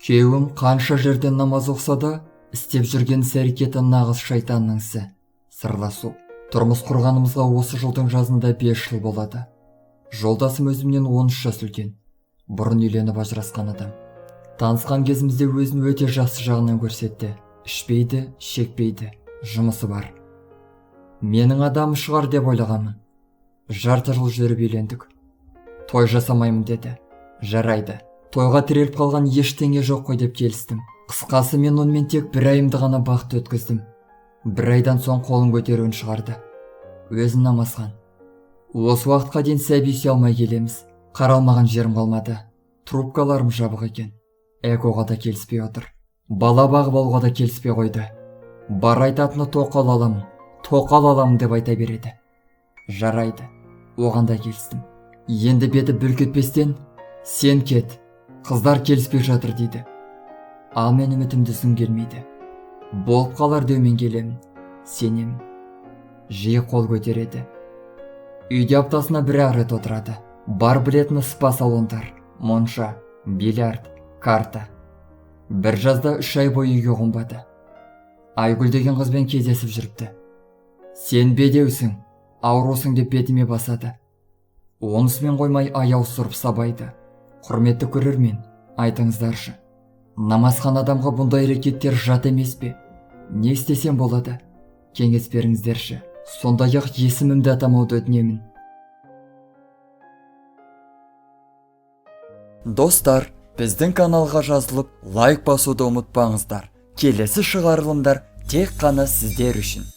Күйеуім қанша жерден намаз оқса да, істеп жүрген іс-әрекеті нағыз шайтанның ісі. Сырласу. Тұрмыс құрғанымызға осы жылдың жазында 5 жыл болады. Жолдасым өзімнен 13 жас үлкен. Бұрын үйленіп ажырасқан адам. Танысқан кезімізде өзін өте жақсы жағынан көрсетті. Ішпейді, шекпейді, жұмысы бар. Менің адамым шығар деп ойлағанмын. Жарты жыл жүріп үйлендік. Той жасамаймын деді. Жарайды. Тойға тіреліп қалған ештеңе жоқ қой деп келістім. Қысқасы мен онымен тек 1 айымды ғана бақытты өткіздім. 1 айдан соң қолын көтеруін шығарды. Өзін намазхан. Осы уақытқа дейін сәби сүйе алмай келеміз. Қаралмаған жерім қалмады. Трубкаларым жабық екен. Экоға да келіспей отыр. Бала бағып алуға да келіспей қойды. Бар айтатыны тоқал аламын деп айта береді. Жарайды. Оған да келістім. Енді беті бүлк етпестен, сен кет, қыздар келіспей жатыр дейді. Ал мен үмітімді үзгім келмейді. Болып қалар деумен келемін, сенемін. Жиі қол көтереді. Үйде аптасына 1 рет отырады. Бар білетіні спа салондар, монша, бильярд, карта. Bir жазда 3 ай бойы үйге қонбады. Айгүл деген қызбен кездесіп жүріпті. Сен бедеусің, аурусың деп бетіме басады. Онысымен қоймай аяу сұрып сабайды. Құрметті көрермен, айтыңыздаршы. Намазхан адамға бұндай әрекеттер жат емес пе? Не істесем болады? Кеңес беріңіздерші. Сондай-ақ есімімді атамауды өтінемін. Достар, біздің каналға жазылып, лайк басуды ұмытпаңыздар. Келесі шығарылымдар тек қана сіздер үшін.